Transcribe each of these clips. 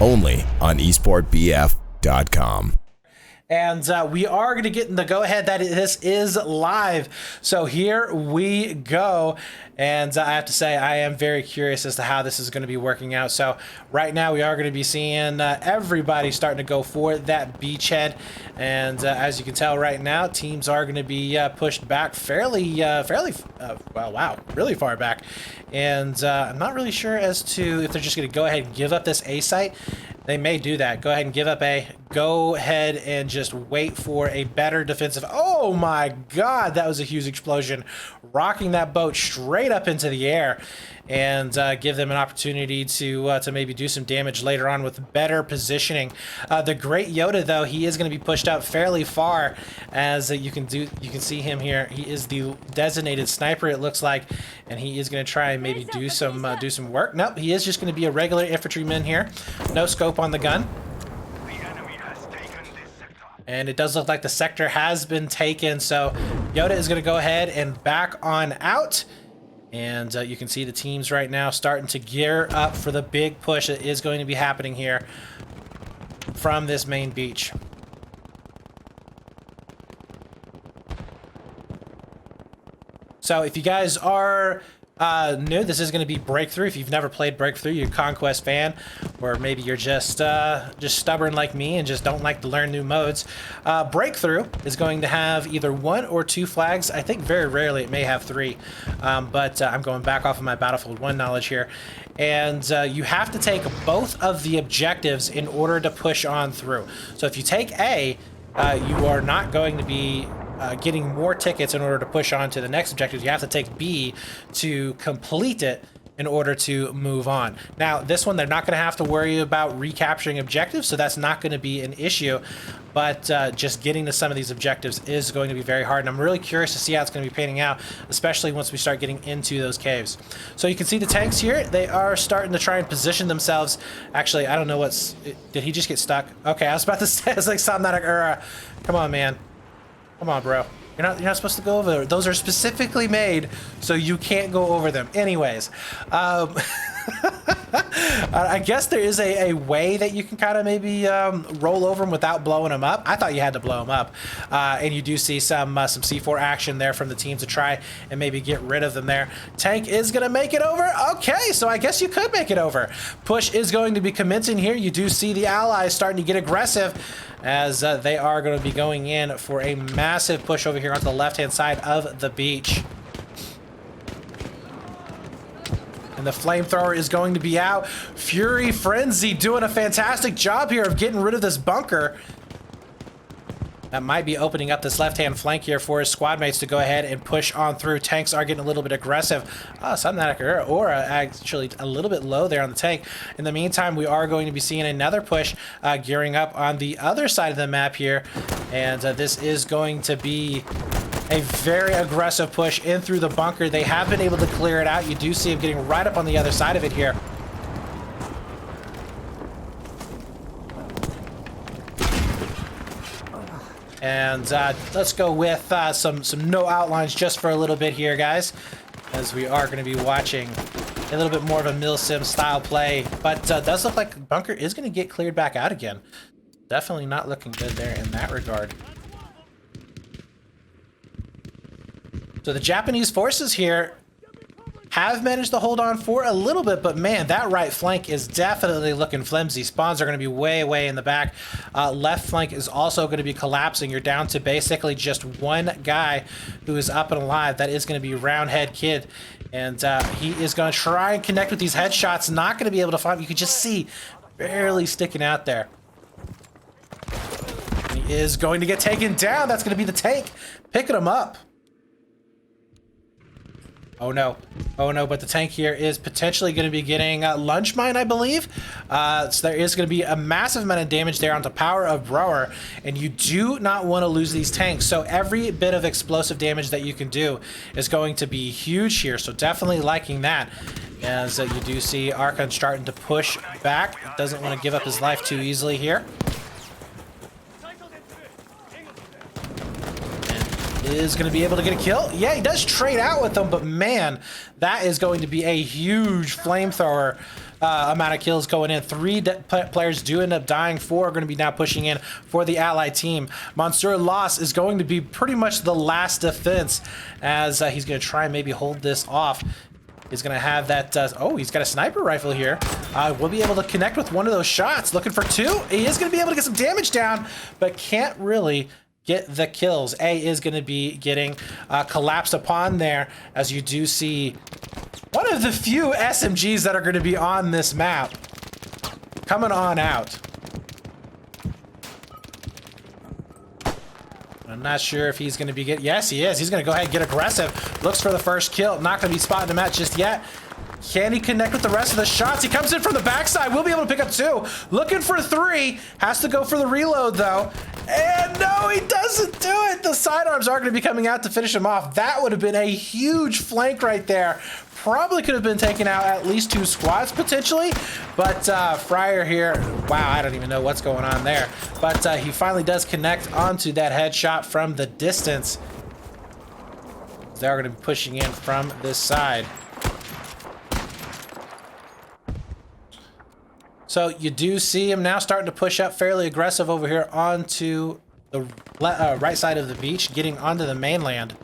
only on esportbf.com. And we are going to get in the go-ahead that this is live. So here we go. And I have to say, I am very curious as to how this is going to be working out. So right now we are going to be seeing everybody starting to go for that beachhead. And as you can tell right now, teams are going to be pushed back really far back. And I'm not really sure as to if they're just going to go ahead and give up this A site. They may do that. Go ahead and give up A. Go ahead and just wait for a better defensive. Oh my God, that was a huge explosion, rocking that boat straight up into the air, and give them an opportunity to maybe do some damage later on with better positioning. The Great Yoda, though, he is going to be pushed out fairly far, as you can see him here. He is the designated sniper, it looks like, and he is going to try and maybe do some work. Nope, he is just going to be a regular infantryman here. No scope on the gun. And it does look like the sector has been taken, so Yoda is going to go ahead and back on out. And you can see the teams right now starting to gear up for the big push that is going to be happening here from this main beach. So if you guys are new, this is going to be Breakthrough. If you've never played Breakthrough, you're a Conquest fan, or maybe you're just stubborn like me and just don't like to learn new modes. Breakthrough is going to have either 1 or 2 flags. I think very rarely it may have 3, but I'm going back off of my Battlefield 1 knowledge here. And you have to take both of the objectives in order to push on through. So if you take A, you are not going to be getting more tickets in order to push on to the next objective. You have to take B to complete it in order to move on. Now, this one, they're not going to have to worry about recapturing objectives, so that's not going to be an issue. But just getting to some of these objectives is going to be very hard, and I'm really curious to see how it's going to be panning out, especially once we start getting into those caves. So you can see the tanks here. They are starting to try and position themselves. Actually, I don't know what's... Did he just get stuck? Okay, I was about to say, it's like Somnatic. Come on, man. Come on, bro. You're not supposed to go over there. Those are specifically made so you can't go over them. Anyways, I guess there is a way that you can kind of maybe roll over them without blowing them up. I thought you had to blow them up, and you do see some C4 action there from the team to try and maybe get rid of them there. Tank is gonna make it over. Okay, so I guess you could make it over. Push is going to be commencing here. You do see the allies starting to get aggressive, as they are going to be going in for a massive push over here on the left-hand side of the beach. And the flamethrower is going to be out. Fury Frenzy doing a fantastic job here of getting rid of this bunker. That might be opening up this left-hand flank here for his squad mates to go ahead and push on through. Tanks are getting a little bit aggressive. Somnatic Aura actually a little bit low there on the tank. In the meantime, we are going to be seeing another push gearing up on the other side of the map here. And this is going to be a very aggressive push in through the bunker. They have been able to clear it out. You do see him getting right up on the other side of it here. And let's go with some no outlines just for a little bit here, guys, as we are going to be watching a little bit more of a Milsim style play. But does look like bunker is going to get cleared back out again. Definitely not looking good there in that regard. So the Japanese forces here have managed to hold on for a little bit, but man, that right flank is definitely looking flimsy. Spawns are going to be way in the back. Left flank is also going to be collapsing. You're down to basically just one guy who is up and alive. That is going to be Roundhead Kid, and he is going to try and connect with these headshots. Not going to be able to find. You can just see barely sticking out there. He is going to get taken down. That's going to be the tank picking him up. Oh no, but the tank here is potentially going to be getting lunch mine, I believe. So there is going to be a massive amount of damage there onto Power of Brower, and you do not want to lose these tanks. So every bit of explosive damage that you can do is going to be huge here. So definitely liking that. As you do see Archon starting to push back. Doesn't want to give up his life too easily here. is going to be able to get a kill. Yeah, he does trade out with them, but man, that is going to be a huge flamethrower amount of kills going in. 3 players do end up dying. 4 are going to be now pushing in for the allied team. Monsieur Loss is going to be pretty much the last defense as he's going to try and maybe hold this off. He's going to have that, oh, he's got a sniper rifle here. We'll be able to connect with one of those shots. Looking for 2. He is going to be able to get some damage down, but can't really get the kills. A is going to be getting collapsed upon there, as you do see one of the few SMGs that are going to be on this map coming on out. I'm not sure if he's going to be yes, he is. He's going to go ahead and get aggressive. Looks for the first kill. Not going to be spotting him out just yet. Can he connect with the rest of the shots? He comes in from the backside. We'll be able to pick up 2. Looking for 3. Has to go for the reload, though. And no, he doesn't do it. The sidearms are going to be coming out to finish him off. That would have been a huge flank right there. Probably could have been taking out at least 2 squads, potentially. But Fryer here, wow, I don't even know what's going on there. But he finally does connect onto that headshot from the distance. They're going to be pushing in from this side. So you do see him now starting to push up fairly aggressive over here onto the right side of the beach, getting onto the mainland.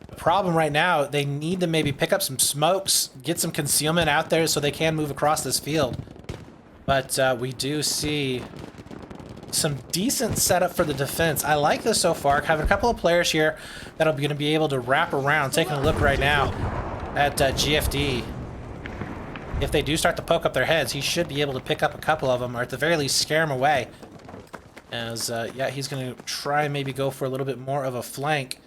The problem right now, they need to maybe pick up some smokes, get some concealment out there so they can move across this field. But we do see some decent setup for the defense. I like this so far. Having a couple of players here that are going to be able to wrap around. Taking a look right now at GFD. If they do start to poke up their heads, he should be able to pick up a couple of them, or at the very least scare them away. As, yeah, he's going to try and maybe go for a little bit more of a flank.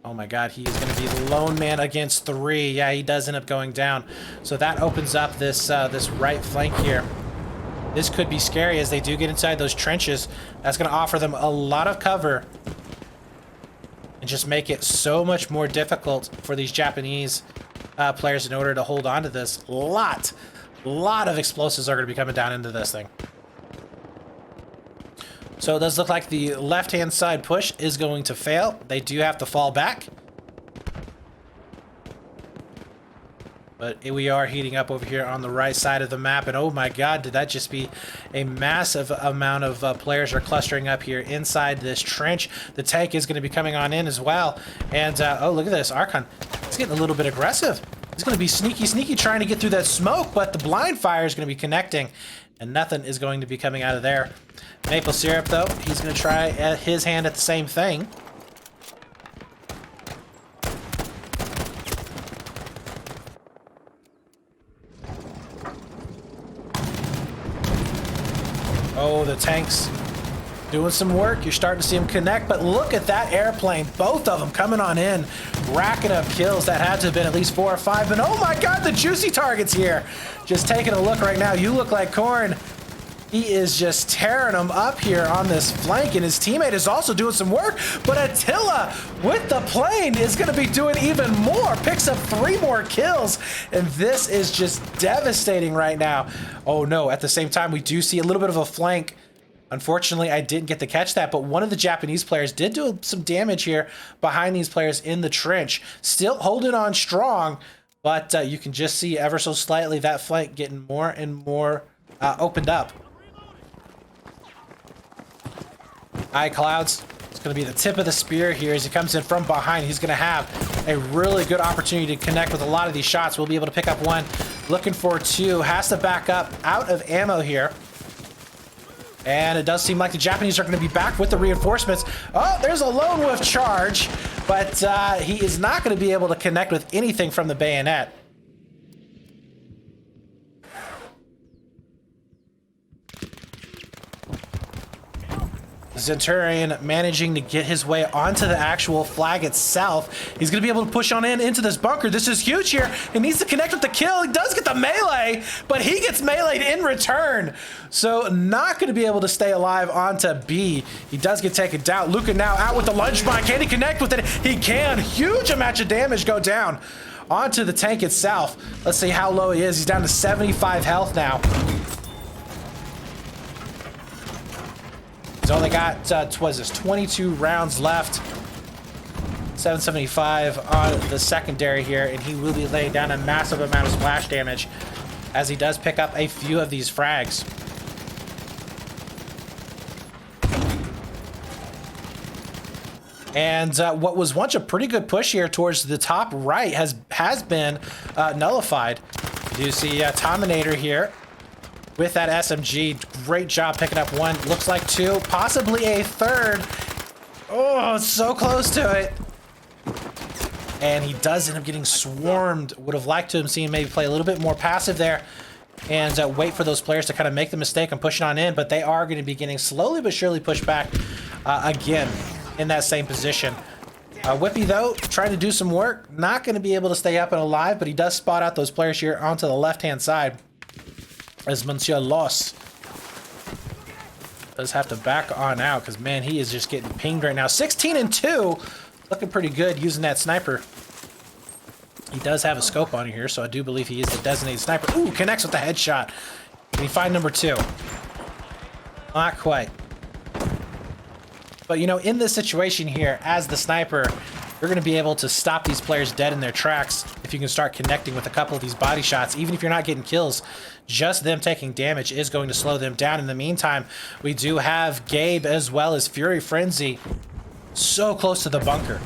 Oh my god, he is going to be the lone man against 3. Yeah, he does end up going down. So that opens up this, this right flank here. This could be scary as they do get inside those trenches. That's going to offer them a lot of cover and just make it so much more difficult for these Japanese players in order to hold on to this. Lot of explosives are going to be coming down into this thing. So it does look like the left-hand side push is going to fail. They do have to fall back. But we are heating up over here on the right side of the map. And oh my god, did that just be a massive amount of players are clustering up here inside this trench. The tank is going to be coming on in as well. And oh, look at this. Archon, he's getting a little bit aggressive. He's going to be sneaky trying to get through that smoke, but the blind fire is going to be connecting. And nothing is going to be coming out of there. Maple Syrup, though, he's going to try his hand at the same thing. Oh, the tanks doing some work. You're starting to see them connect, but look at that airplane. Both of them coming on in, racking up kills. That had to have been at least 4 or 5. But oh my god, the juicy targets here. Just taking a look right now. You look like corn. He is just tearing them up here on this flank, and his teammate is also doing some work. But Attila with the plane is going to be doing even more. Picks up 3 more kills, and this is just devastating right now. Oh no, at the same time, we do see a little bit of a flank. Unfortunately, I didn't get to catch that, but one of the Japanese players did do some damage here behind these players in the trench. Still holding on strong, but you can just see ever so slightly that flank getting more and more opened up. Eye Clouds, it's going to be the tip of the spear here as he comes in from behind. He's going to have a really good opportunity to connect with a lot of these shots. We'll be able to pick up 1. Looking for 2. Has to back up out of ammo here. And it does seem like the Japanese are going to be back with the reinforcements. Oh, there's a lone wolf charge, but he is not going to be able to connect with anything from the bayonet. Centurion managing to get his way onto the actual flag itself. He's going to be able to push on into this bunker. This is huge here. He needs to connect with the kill. He does get the melee, but he gets meleeed in return. So not going to be able to stay alive onto B. He does get taken down. Luca now out with the lunge mine. Can he connect with it? He can. Huge amount of damage go down. onto the tank itself. Let's see how low he is. He's down to 75 health now. He's only got, what is this, 22 rounds left. 775 on the secondary here, and he will be laying down a massive amount of splash damage as he does pick up a few of these frags. And what was once a pretty good push here towards the top right has been nullified. You do see Tominator here with that SMG. Great job picking up one. Looks like two, possibly a third. Oh, so close to it. And he does end up getting swarmed. Would have liked to have seen him maybe play a little bit more passive there and wait for those players to kind of make the mistake and pushing on in, but they are going to be getting slowly but surely pushed back again in that same position. Whippy, though, trying to do some work. Not going to be able to stay up and alive, but he does spot out those players here onto the left-hand side as Monsieur Los does have to back on out because, man, he is just getting pinged right now. 16 and 2. Looking pretty good using that sniper. He does have a scope on here, so I do believe he is the designated sniper. Ooh, connects with the headshot. Can he find number 2? Not quite. But, you know, in this situation here, as the sniper, you're going to be able to stop these players dead in their tracks if you can start connecting with a couple of these body shots. Even if you're not getting kills, just them taking damage is going to slow them down. In the meantime, we do have Gabe as well as Fury Frenzy so close to the bunker.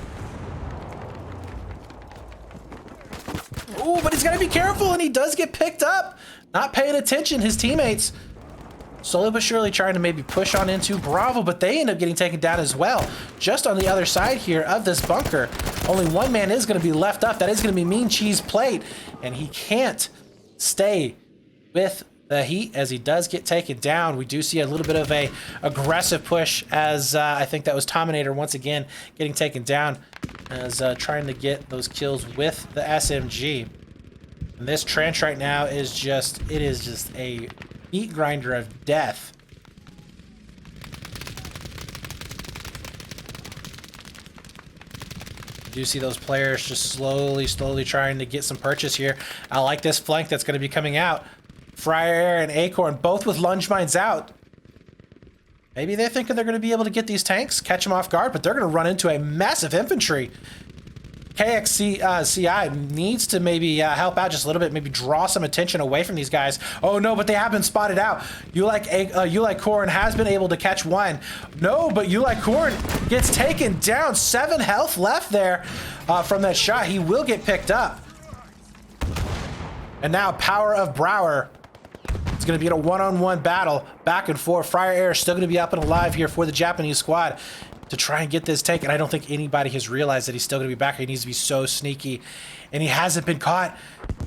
Ooh, but he's got to be careful, and he does get picked up. Not paying attention, his teammates. Slowly but surely trying to maybe push on into Bravo, but they end up getting taken down as well. Just on the other side here of this bunker, only one man is going to be left up. That is going to be Mean Cheese Plate, and he can't stay with the heat as he does get taken down. We do see a little bit of a aggressive push as I think that was Tominator once again getting taken down as trying to get those kills with the SMG. And this trench right now is just, it is just a meat grinder of death. You do see those players just slowly trying to get some purchase here. I like this flank that's going to be coming out. Fryer Air and Acorn both with lunge mines out. Maybe they're thinking they're going to be able to get these tanks, catch them off guard, but they're going to run into a massive infantry. KXCI needs to maybe help out just a little bit, maybe draw some attention away from these guys. Oh no, but they have been spotted out. You like Corn has been able to catch one. No, but You Like Corn gets taken down. 7 health left there from that shot. He will get picked up. And now Power of Brower. It's going to be in a one-on-one battle, back and forth. Fryer Air is still going to be up and alive here for the Japanese squad to try and get this tank, and I don't think anybody has realized that he's still going to be back. He needs to be so sneaky, and he hasn't been caught.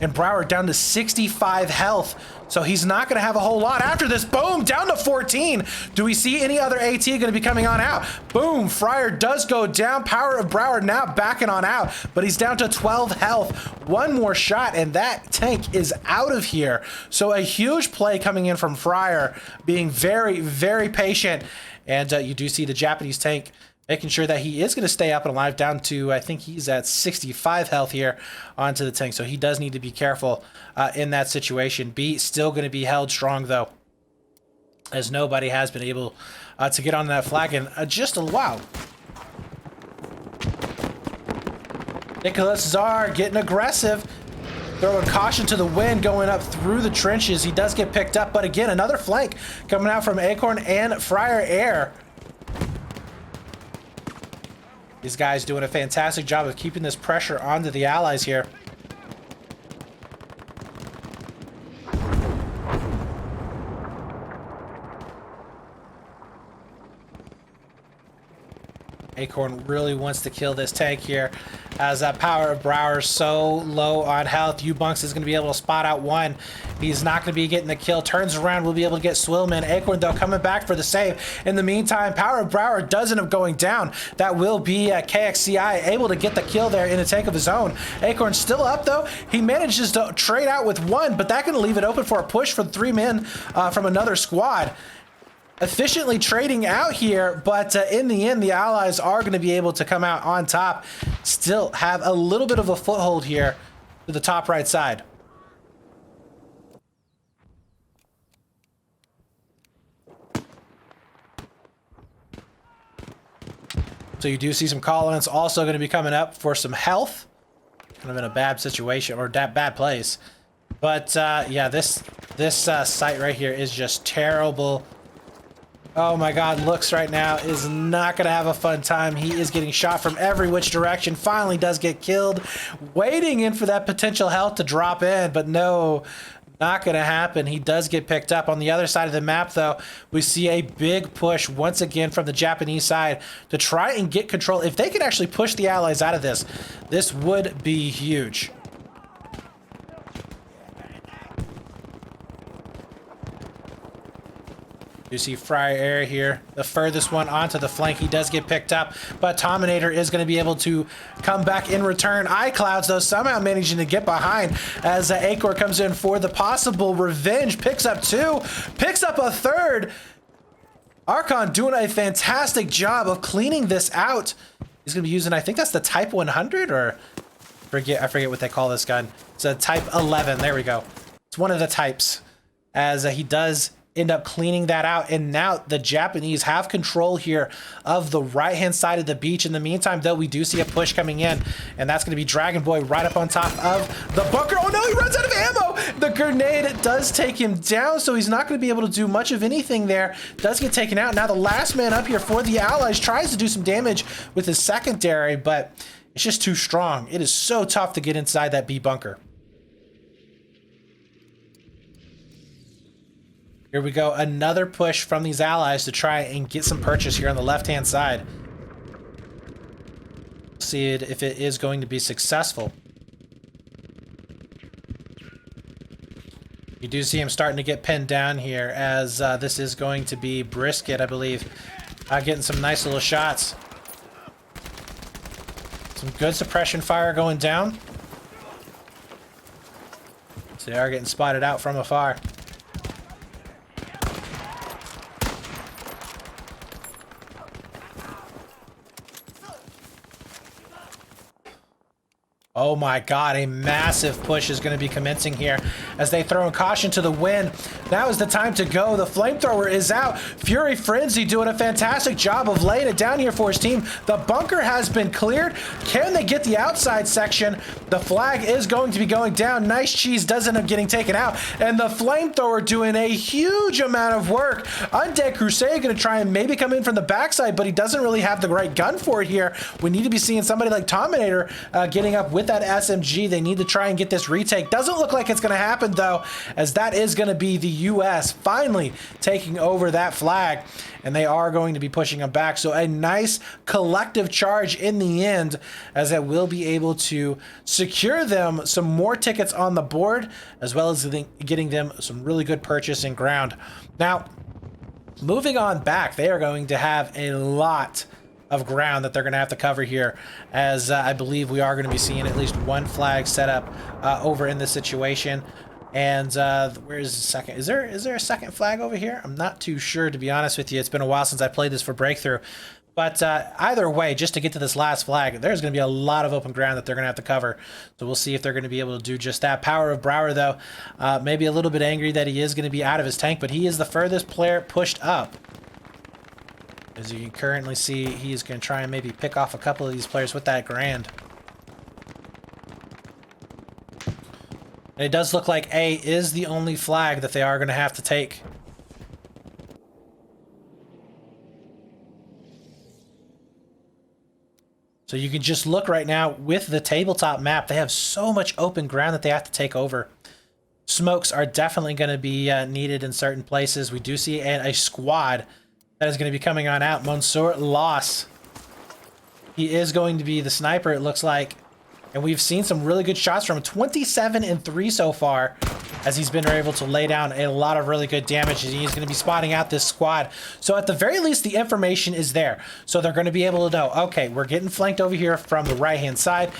And Brower down to 65 health, so he's not going to have a whole lot after this. Boom, down to 14. Do we see any other AT going to be coming on out? Boom, Fryer does go down. Power of Brower now backing on out, but he's down to 12 health. One more shot, and that tank is out of here. So a huge play coming in from Fryer, being very, very patient. And you do see the Japanese tank making sure that he is going to stay up and alive, down to, I think he's at 65 health here onto the tank. So he does need to be careful in that situation. B still going to be held strong, though, as nobody has been able to get on that flag in just a while. Nicholas Czar getting aggressive, throwing caution to the wind, going up through the trenches. He does get picked up, but again, another flank coming out from Acorn and Fryer Air. These guys doing a fantastic job of keeping this pressure onto the allies here. Acorn really wants to kill this tank here, as that Power of Brower so low on health. U-Bunks is going to be able to spot out one. He's not going to be getting the kill. Turns around, will be able to get Swillman. Acorn, though, coming back for the save. In the meantime, Power of Brower does end up going down. That will be KXCI able to get the kill there in a tank of his own. Acorn still up, though. He manages to trade out with one, but that going to leave it open for a push for 3 men from another squad. Efficiently trading out here, but in the end, the allies are going to be able to come out on top. Still have a little bit of a foothold here to the top right side. So you do see some call-ins also going to be coming up for some health. Kind of in a bad situation, or bad place. But yeah, this site right here is just terrible. Oh my god, Looks right now is not going to have a fun time. He is getting shot from every which direction. Finally does get killed. Waiting in for that potential health to drop in, but no, not going to happen. He does get picked up. On the other side of the map, though, we see a big push once again from the Japanese side to try and get control. If they could actually push the Allies out of this, this would be huge. You see Friar Air here, the furthest one onto the flank. He does get picked up, but Tominator is going to be able to come back in return. iClouds, though, somehow managing to get behind as Acor comes in for the possible revenge. Picks up 2, picks up a 3rd. Archon doing a fantastic job of cleaning this out. He's going to be using, I think that's the Type 100, or I forget what they call this gun. It's a Type 11. There we go. It's one of the types, as he does end up cleaning that out. And now the Japanese have control here of the right-hand side of the beach. In the meantime, though, we do see a push coming in, and that's going to be Dragon Boy right up on top of the bunker. Oh no, he runs out of ammo! The grenade does take him down, so he's not going to be able to do much of anything there. Does get taken out. Now the last man up here for the Allies tries to do some damage with his secondary, but it's just too strong. It is so tough to get inside that B bunker. Here we go, another push from these Allies to try and get some purchase here on the left-hand side. See if it is going to be successful. You do see him starting to get pinned down here, as this is going to be Brisket, I believe. Getting some nice little shots. Some good suppression fire going down. So they are getting spotted out from afar. Oh my god, a massive push is going to be commencing here as they throw in caution to the wind. Now is the time to go. The flamethrower is out. Fury Frenzy doing a fantastic job of laying it down here for his team. The bunker has been cleared. Can they get the outside section? The flag is going to be going down. Nice Cheese does end up getting taken out. And the flamethrower doing a huge amount of work. Undead Crusade going to try and maybe come in from the backside, but he doesn't really have the right gun for it here. We need to be seeing somebody like Tominator getting up with that SMG. They need to try and get this retake. Doesn't look like it's going to happen, though, as that is going to be the U.S. finally taking over that flag, and they are going to be pushing them back. So a nice collective charge in the end, as it will be able to secure them some more tickets on the board, as well as getting them some really good purchase in ground. Now, moving on back, they are going to have a lot of ground that they're going to have to cover here, as I believe we are going to be seeing at least one flag set up over in this situation. And where is the second? Is there a second flag over here? I'm not too sure, to be honest with you. It's been a while since I played this for Breakthrough. But either way, just to get to this last flag, there's going to be a lot of open ground that they're going to have to cover. So we'll see if they're going to be able to do just that. Power of Brower, though, maybe a little bit angry that he is going to be out of his tank, but he is the furthest player pushed up. As you can currently see, he's going to try and maybe pick off a couple of these players with that Grand. And it does look like A is the only flag that they are going to have to take. So you can just look right now with the tabletop map. They have so much open ground that they have to take over. Smokes are definitely going to be needed in certain places. We do see a squad that is going to be coming on out. Monsieur Loss. He is going to be the sniper, it looks like. And we've seen some really good shots from him. 27 and 3 so far, as he's been able to lay down a lot of really good damage. And he's going to be spotting out this squad. So at the very least, the information is there. So they're going to be able to know, okay, we're getting flanked over here from the right-hand side.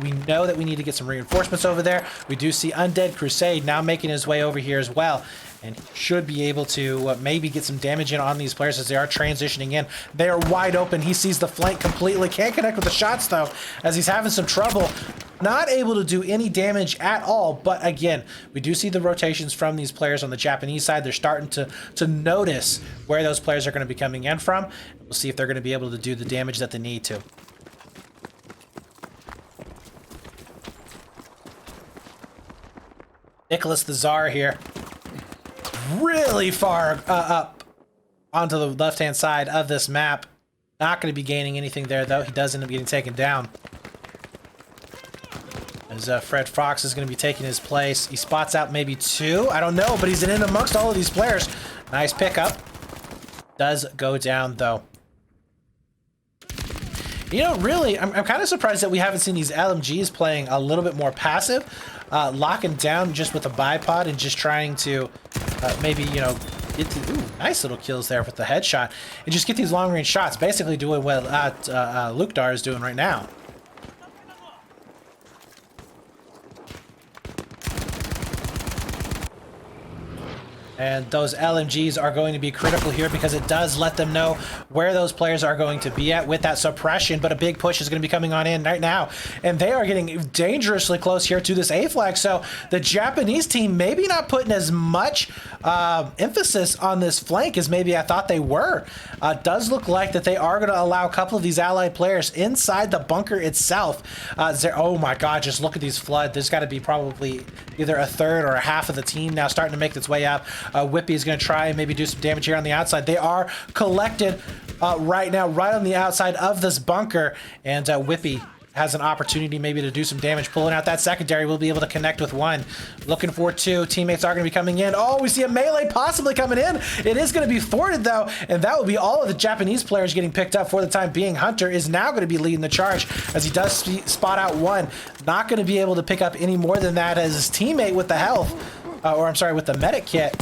We know that we need to get some reinforcements over there. We do see Undead Crusade now making his way over here as well. And he should be able to maybe get some damage in on these players as they are transitioning in. They are wide open. He sees the flank completely. Can't connect with the shots, though, as he's having some trouble. not able to do any damage at all. But again, we do see the rotations from these players on the Japanese side. They're starting to notice where those players are going to be coming in from. We'll see if they're going to be able to do the damage that they need to. Nicholas the Tsar here. Really far up onto the left-hand side of this map. Not going to be gaining anything there, though. He does end up getting taken down. As Fred Fox is going to be taking his place. He spots out maybe 2. I don't know, but he's in amongst all of these players. Nice pickup. Does go down, though. You know, really, I'm kind of surprised that we haven't seen these LMGs playing a little bit more passive. Locking down just with a bipod and just trying to maybe, you know, get the, ooh, nice little kills there with the headshot. And just get these long-range shots, basically doing what Lukdar is doing right now. And those LMGs are going to be critical here because it does let them know where those players are going to be at with that suppression. But a big push is going to be coming on in right now. And they are getting dangerously close here to this A flag. So the Japanese team maybe not putting as much emphasis on this flank as maybe I thought they were. Does look like that they are going to allow a couple of these allied players inside the bunker itself. Oh my God, just look at these flood. There's got to be probably either a third or a half of the team now starting to make its way up. Whippy is going to try and maybe do some damage here on the outside. They are collected right now, right on the outside of this bunker. And Whippy has an opportunity maybe to do some damage. Pulling out that secondary, we'll be able to connect with 1. Looking for 2. Teammates are going to be coming in. Oh, we see a melee possibly coming in. It is going to be thwarted, though. And that will be all of the Japanese players getting picked up for the time being. Hunter is now going to be leading the charge as he does spot out 1. Not going to be able to pick up any more than that as his teammate with the health, or I'm sorry, with the medic kit.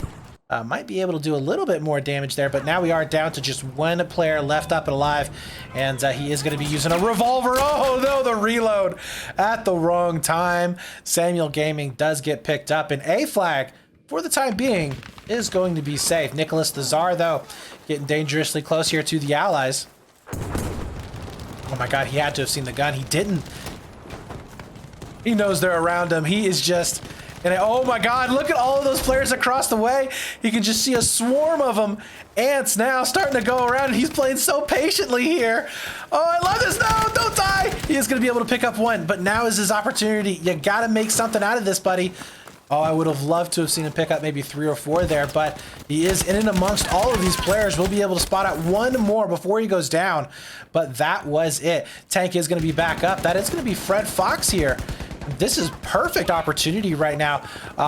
Might be able to do a little bit more damage there, but now we are down to just 1 player left up and alive, and he is going to be using a revolver. Oh no, the reload at the wrong time. Samuel Gaming does get picked up, and A flag, for the time being, is going to be safe. Nicholas the Tsar, though, getting dangerously close here to the allies. Oh my God, he had to have seen the gun. He didn't. He knows they're around him. He is just... And oh my God, look at all of those players across the way. He can just see a swarm of them. Ants now starting to go around, and he's playing so patiently here. Oh, I love this. No, don't die. He is going to be able to pick up 1, but now is his opportunity. You got to make something out of this, buddy. Oh, I would have loved to have seen him pick up maybe 3 or 4 there, but he is in and amongst all of these players. We'll be able to spot out 1 more before he goes down, but that was it. Tank is going to be back up. That is going to be Fred Fox here. This is perfect opportunity right now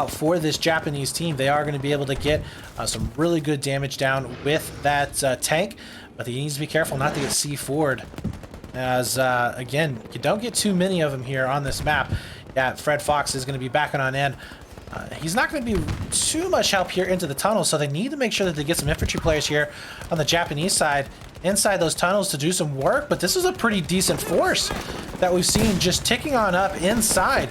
for this Japanese team. They are going to be able to get some really good damage down with that tank, but he needs to be careful not to get C4'd. As, again, you don't get too many of them here on this map. Yeah, Fred Fox is going to be backing on in. He's not going to be too much help here into the tunnel, so they need to make sure that they get some infantry players here on the Japanese side inside those tunnels to do some work, but this is a pretty decent force that we've seen just ticking on up inside.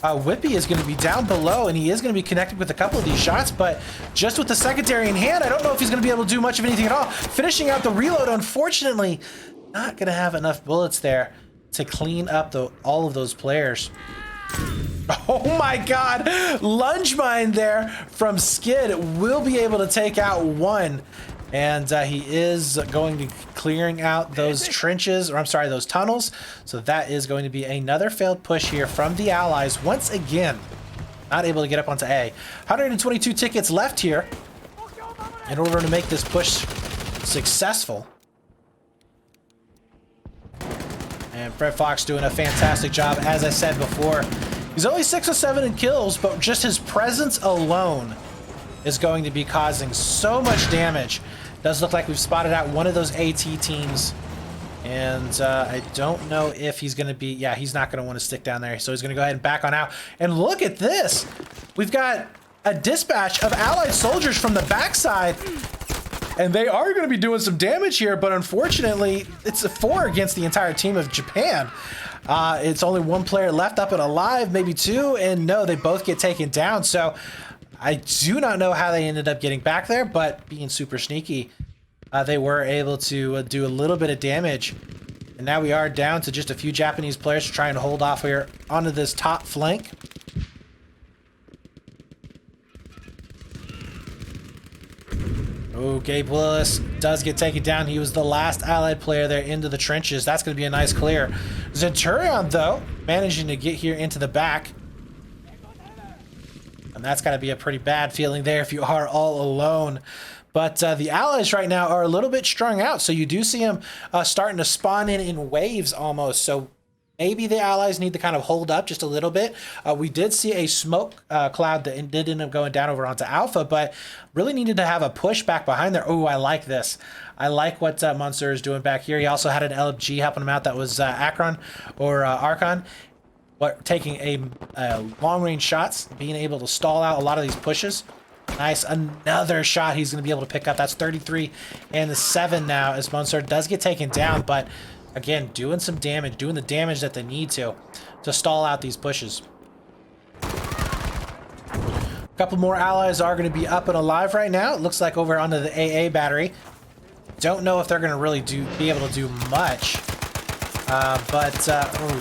Whippy is going to be down below, and he is going to be connected with a couple of these shots, but just with the secondary in hand, I don't know if he's going to be able to do much of anything at all. Finishing out the reload, unfortunately, not going to have enough bullets there to clean up all of those players. Oh my God, lunge mine there from Skid will be able to take out 1. And he is going to be clearing out those trenches, or I'm sorry, those tunnels. So that is going to be another failed push here from the Allies. Once again, not able to get up onto A. 122 tickets left here in order to make this push successful. And Fred Fox doing a fantastic job. As I said before, he's only 6 or 7 in kills, but just his presence alone is going to be causing so much damage. Does look like we've spotted out 1 of those AT teams. And I don't know if he's going to be... Yeah, he's not going to want to stick down there. So he's going to go ahead and back on out. And look at this. We've got a dispatch of allied soldiers from the backside. And they are going to be doing some damage here. But unfortunately, it's a 4 against the entire team of Japan. It's only 1 player left up and alive, maybe 2. And no, they both get taken down. So... I do not know how they ended up getting back there, but being super sneaky, they were able to do a little bit of damage And now we are down to just a few Japanese players trying to hold off here onto this top flank. Oh, Gabe Willis does get taken down. He was the last Allied player there into the trenches. That's going to be a nice clear. Centurion, though, managing to get here into the back. And that's got to be a pretty bad feeling there if you are all alone. But the Allies right now are a little bit strung out. So you do see them starting to spawn in waves almost. So maybe the Allies need to kind of hold up just a little bit. We did see a smoke cloud that did end up going down over onto Alpha, but really needed to have a push back behind there. Oh, I like this. I like what Munster is doing back here. He also had an LMG helping him out. That was Akron or Archon. Taking a long-range shots, being able to stall out a lot of these pushes. Nice, another shot he's going to be able to pick up. That's 33 and 7 now as Munster does get taken down, but again, doing some damage, doing the damage that they need to stall out these pushes. A couple more Allies are going to be up and alive right now. It looks like over onto the AA battery. Don't know if they're going to really be able to do much. Oh,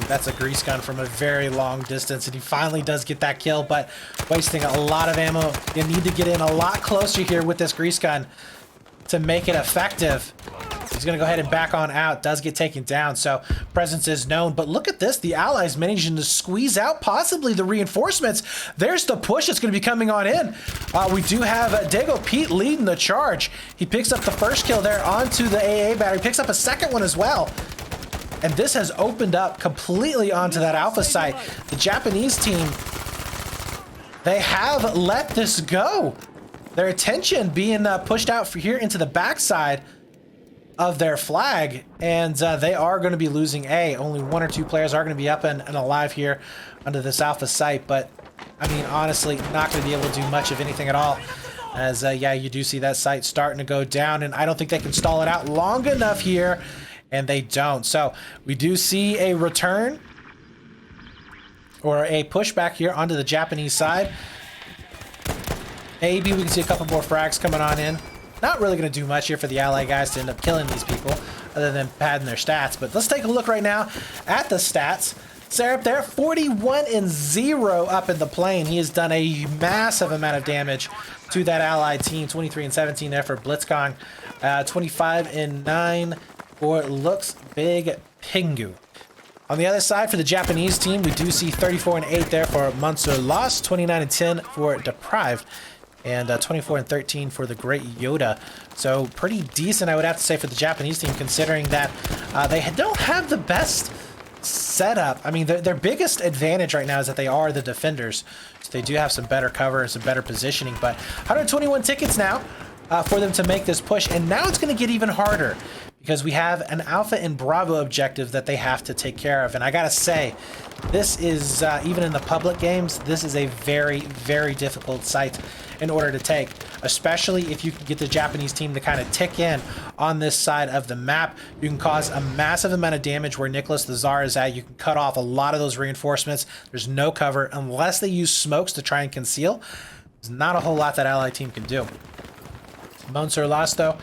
that's a grease gun from a very long distance, and he finally does get that kill, but wasting a lot of ammo. You need to get in a lot closer here with this grease gun to make it effective. He's going to go ahead and back on out. Does get taken down, so presence is known. But look at this. The Allies managing to squeeze out possibly the reinforcements. There's the push that's going to be coming on in. We do have Dago Pete leading the charge. He picks up the first kill there onto the AA battery. Picks up a second one as well. And this has opened up completely onto that Alpha site. The Japanese team, they have let this go. Their attention being pushed out for here into the backside of their flag, and they are going to be losing A. Only 1 or 2 players are going to be up and alive here under this Alpha site, but I mean, honestly, not going to be able to do much of anything at all. As, yeah, you do see that site starting to go down, and I don't think they can stall it out long enough here. And they don't. So we do see a return or a pushback here onto the Japanese side. Maybe we can see a couple more frags coming on in. Not really going to do much here for the Ally guys to end up killing these people other than padding their stats. But let's take a look right now at the stats. Serap there, 41 and 0 up in the plane. He has done a massive amount of damage to that Allied team. 23 and 17 there for Blitzkong. 25 and 9 for Looks Big Pingu. On the other side for the Japanese team, we do see 34 and 8 there for Munster Lost, 29 and 10 for Deprived, and 24 and 13 for the Great Yoda. So pretty decent, I would have to say, for the Japanese team, considering that they don't have the best setup. I mean, their biggest advantage right now is that they are the defenders. So they do have some better cover and some better positioning, but 121 tickets now for them to make this push, and now it's going to get even harder because we have an Alpha and Bravo objective that they have to take care of. And I gotta say, this is, even in the public games, this is a very, very difficult site in order to take, especially if you can get the Japanese team to kind of tick in on this side of the map. You can cause a massive amount of damage where Nicholas the Tsar is at. You can cut off a lot of those reinforcements. There's no cover unless they use smokes to try and conceal. There's not a whole lot that Allied team can do. Monsieur Lasto,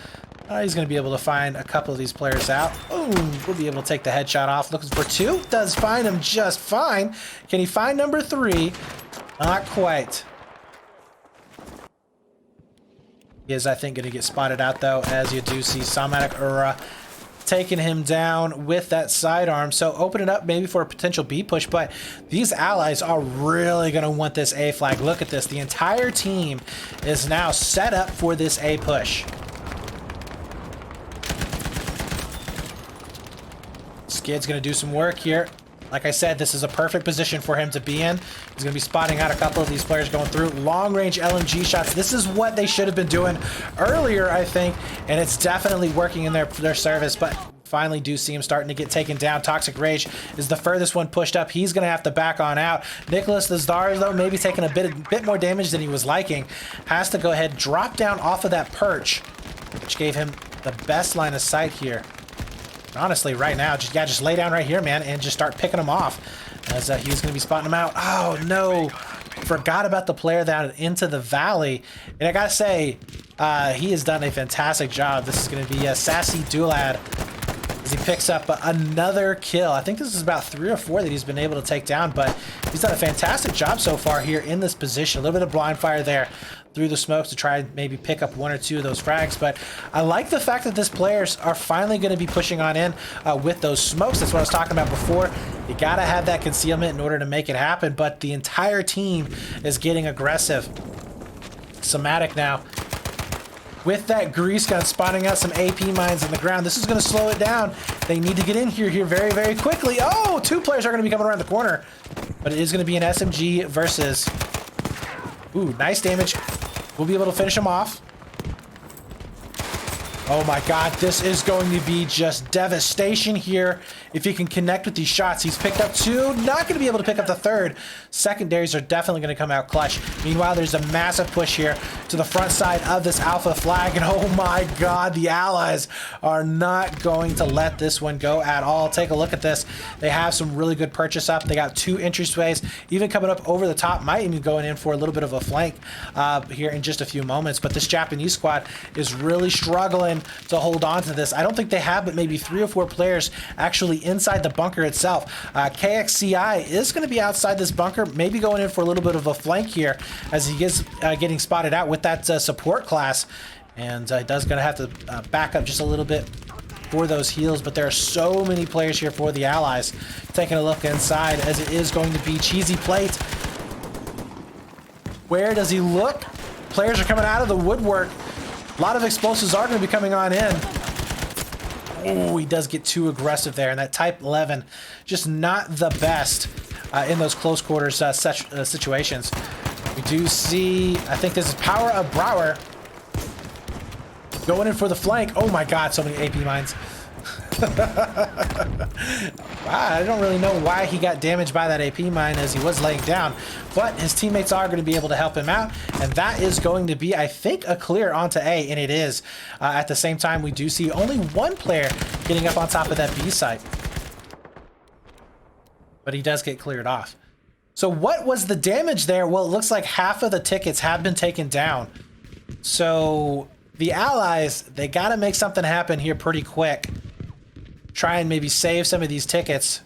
he's going to be able to find a couple of these players out. Oh, we'll be able to take the headshot off. Looking for 2. Does find him just fine. Can he find number 3? Not quite. He is, I think, going to get spotted out, though, as you do see Samatic Ura taking him down with that sidearm. So open it up maybe for a potential B push, but these Allies are really going to want this A flag. Look at this. The entire team is now set up for this A push. Skid's going to do some work here. Like I said, this is a perfect position for him to be in. He's going to be spotting out a couple of these players going through. Long-range LMG shots. This is what they should have been doing earlier, I think, and it's definitely working in their service, but finally do see him starting to get taken down. Toxic Rage is the furthest one pushed up. He's going to have to back on out. Nicholas the Tsar, though, maybe taking a bit more damage than he was liking, has to go ahead, drop down off of that perch, which gave him the best line of sight here. Honestly, right now, just lay down right here, man, and just start picking them off as he's going to be spotting them out. Oh, no. Forgot about the player down into the valley. And I got to say, he has done a fantastic job. This is going to be Sassy Dulad as he picks up another kill. I think this is about 3 or 4 that he's been able to take down, but he's done a fantastic job so far here in this position. A little bit of blind fire there through the smokes to try and maybe pick up 1 or 2 of those frags, but I like the fact that these players are finally going to be pushing on in with those smokes. That's what I was talking about before. You got to have that concealment in order to make it happen, but the entire team is getting aggressive. Somatic now with that grease gun, spotting out some AP mines on the ground. This is going to slow it down. They need to get in here very, very quickly. Oh, 2 players are going to be coming around the corner, but it is going to be an SMG versus... Ooh, nice damage. We'll be able to finish him off. Oh my god, this is going to be just devastation here if he can connect with these shots. He's picked up 2, not going to be able to pick up the 3rd. Secondaries are definitely going to come out clutch. Meanwhile, there's a massive push here to the front side of this Alpha flag, and oh my god, the Allies are not going to let this one go at all. Take a look at this. They have some really good purchase up. They got 2 entryways, even coming up over the top, might even going in for a little bit of a flank here in just a few moments, but this Japanese squad is really struggling to hold on to this. I don't think they have but maybe 3 or 4 players actually inside the bunker itself. KXCI is going to be outside this bunker, maybe going in for a little bit of a flank here as he gets getting spotted out with that support class, and does going to have to back up just a little bit for those heals, but there are so many players here for the Allies. Taking a look inside as it is going to be Cheesy Plate. Where does he look? Players are coming out of the woodwork. A lot of explosives are going to be coming on in. Oh, he does get too aggressive there, and that Type 11 just not the best in those close quarters situations. We do see, I think this is Power of Brower going in for the flank. Oh my god, so many AP mines. Wow, I don't really know why he got damaged by that AP mine as he was laying down, but his teammates are going to be able to help him out, and that is going to be, I think, a clear onto A, and it is. At the same time, we do see only 1 player getting up on top of that B site, but he does get cleared off. So what was the damage there? Well, it looks like half of the tickets have been taken down. So the Allies, they got to make something happen here pretty quick. Try and maybe save some of these tickets.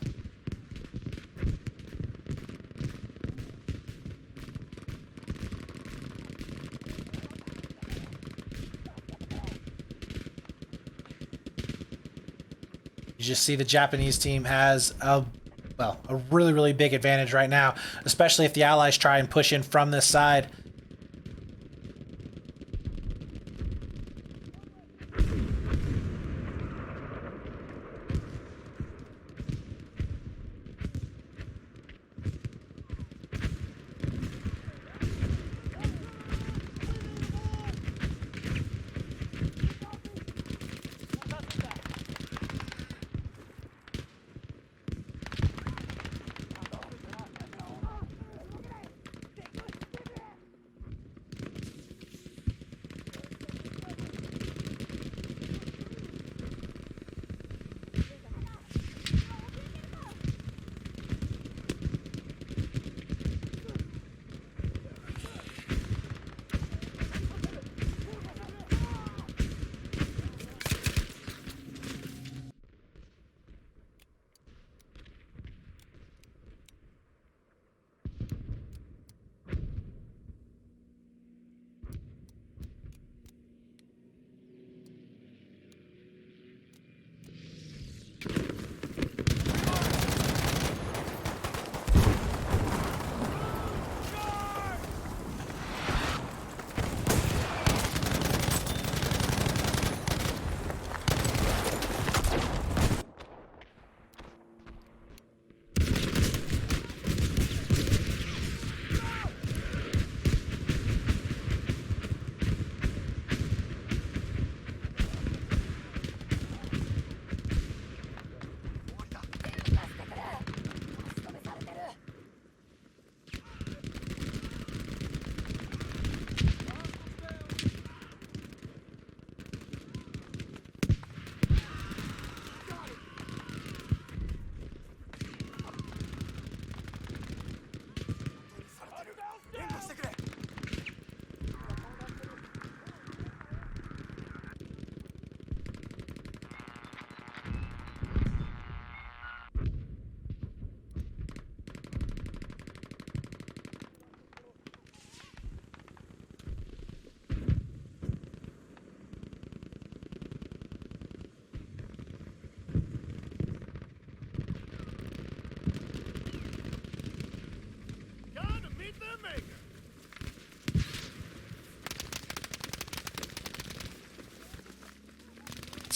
You just see the Japanese team has a really, really big advantage right now, especially if the Allies try and push in from this side.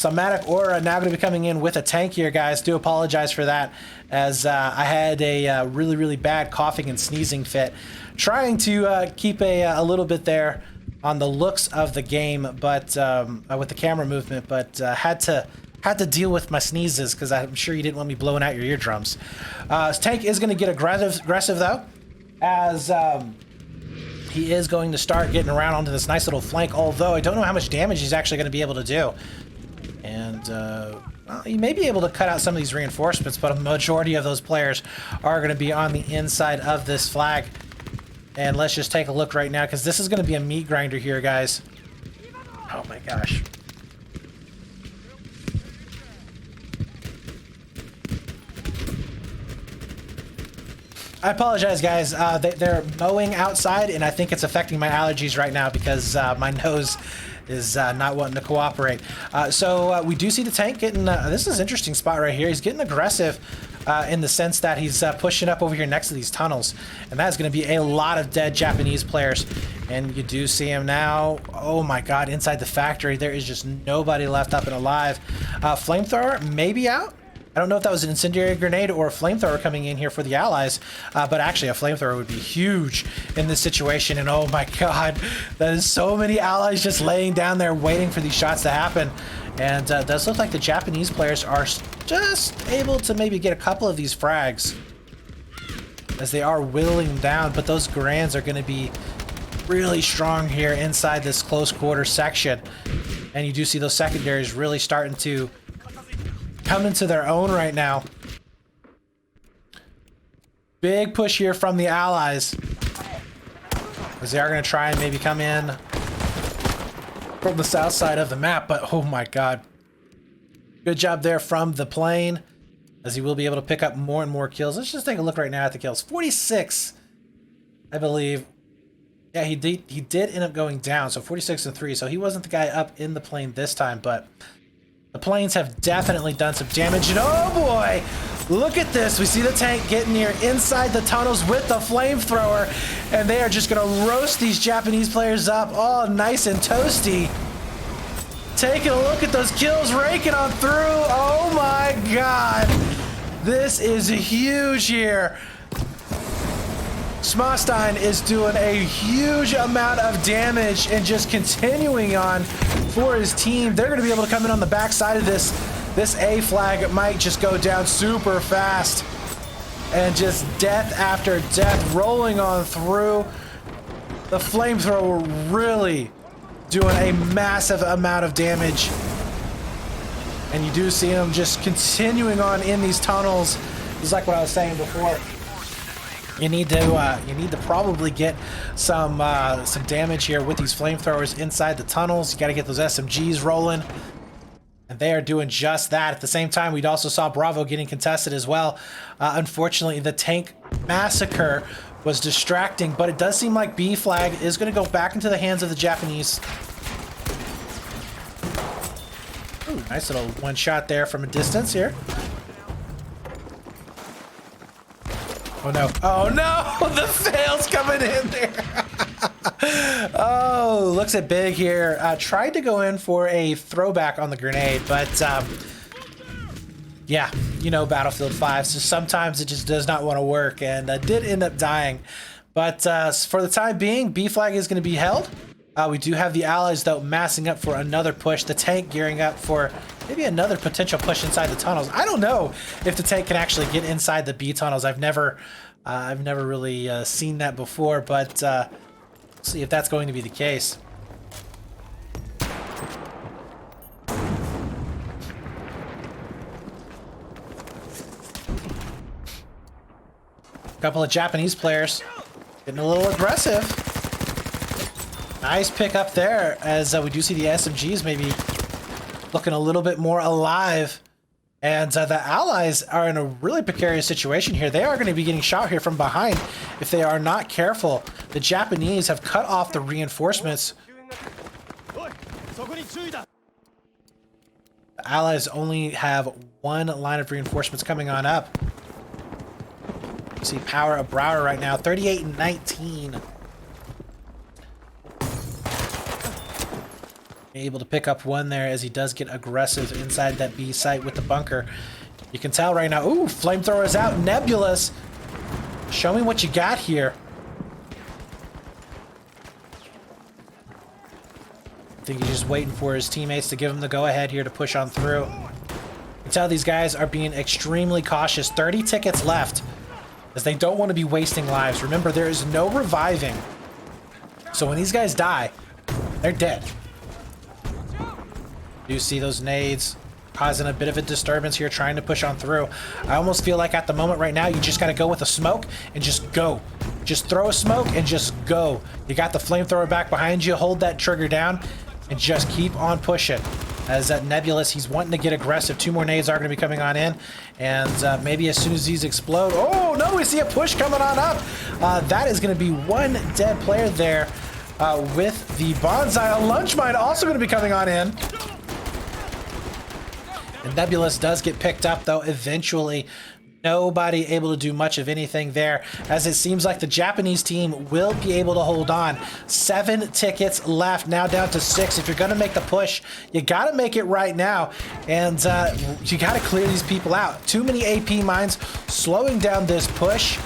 Somatic Aura now going to be coming in with a tank here, guys. Do apologize for that, as I had a really, really bad coughing and sneezing fit. Trying to keep a little bit there on the looks of the game, but with the camera movement, but had to deal with my sneezes because I'm sure you didn't want me blowing out your eardrums. Tank is going to get aggressive though, as he is going to start getting around onto this nice little flank, although I don't know how much damage he's actually going to be able to do. And well, he may be able to cut out some of these reinforcements, but a majority of those players are going to be on the inside of this flag. And let's just take a look right now, because this is going to be a meat grinder here, guys. Oh my gosh. I apologize, guys. They're mowing outside, and I think it's affecting my allergies right now because my nose is not wanting to cooperate. So we do see the tank getting... this is an interesting spot right here. He's getting aggressive in the sense that he's pushing up over here next to these tunnels. And that's going to be a lot of dead Japanese players. And you do see him now. Oh my god, inside the factory, there is just nobody left up and alive. Flamethrower may be out. I don't know if that was an incendiary grenade or a flamethrower coming in here for the allies, but actually a flamethrower would be huge in this situation. And oh my god, that is so many allies just laying down there waiting for these shots to happen. And it does look like the Japanese players are just able to maybe get a couple of these frags, as they are whittling them down, but those Garands are going to be really strong here inside this close quarter section. And you do see those secondaries really starting to come into their own right now. Big push here from the allies, as they are going to try and maybe come in from the south side of the map, but oh my god. Good job there from the plane, as he will be able to pick up more and more kills. Let's just take a look right now at the kills. 46, I believe. Yeah, he did end up going down, so 46 and 3, so he wasn't the guy up in the plane this time, but the planes have definitely done some damage. And oh boy, look at this. We see the tank getting near inside the tunnels with the flamethrower, and they are just gonna roast these Japanese players up all nice and toasty. Taking a look at those kills, raking on through. Oh my god, this is huge here. Smostein is doing a huge amount of damage and just continuing on for his team. They're going to be able to come in on the backside of this. This A flag might just go down super fast. And just death after death rolling on through. The flamethrower really doing a massive amount of damage. And you do see him just continuing on in these tunnels. It's like what I was saying before. You need to probably get some damage here with these flamethrowers inside the tunnels. You got to get those SMGs rolling, and they are doing just that. At the same time, we also saw Bravo getting contested as well. Unfortunately, the tank massacre was distracting, but it does seem like B flag is going to go back into the hands of the Japanese. Ooh, nice little one shot there from a distance here. Oh no. Oh no! The fail's coming in there. Oh, looks at big here. Tried to go in for a throwback on the grenade, but yeah, you know Battlefield 5, so sometimes it just does not want to work, and did end up dying. But for the time being, B flag is going to be held. We do have the allies, though, massing up for another push. The tank gearing up for maybe another potential push inside the tunnels. I don't know if the tank can actually get inside the B tunnels. I've never really seen that before, but we'll see if that's going to be the case. A couple of Japanese players getting a little aggressive. Nice pick up there, as we do see the SMGs maybe looking a little bit more alive. And the allies are in a really precarious situation here. They are going to be getting shot here from behind if they are not careful. The Japanese have cut off the reinforcements. The allies only have one line of reinforcements coming on up. You see power of Brouwer right now, 38 and 19. Able to pick up one there as he does get aggressive inside that B site with the bunker. You can tell right now. Ooh, flamethrowers out. Nebulous. Show me what you got here. I think he's just waiting for his teammates to give him the go-ahead here to push on through. You can tell these guys are being extremely cautious. 30 tickets left as they don't want to be wasting lives. Remember, there is no reviving. So when these guys die, they're dead. You see those nades causing a bit of a disturbance here, trying to push on through. I almost feel like at the moment right now, you just got to go with a smoke and just go. Just throw a smoke and just go. You got the flamethrower back behind you. Hold that trigger down and just keep on pushing. As that Nebulous, he's wanting to get aggressive. 2 more nades are going to be coming on in. And maybe as soon as these explode... Oh, no, we see a push coming on up. That is going to be 1 dead player there with the Bonsai. A lunch mine also going to be coming on in. And Nebulous does get picked up, though, eventually. Nobody able to do much of anything there, as it seems like the Japanese team will be able to hold on. 7 tickets left, now down to 6. If you're going to make the push, you got to make it right now, and you got to clear these people out. Too many AP mines slowing down this push.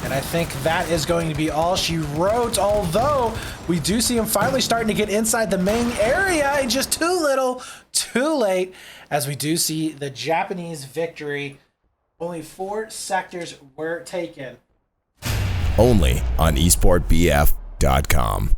And I think that is going to be all she wrote, although we do see him finally starting to get inside the main area, and just too little, too late, as we do see the Japanese victory. Only 4 sectors were taken. Only on esportbf.com.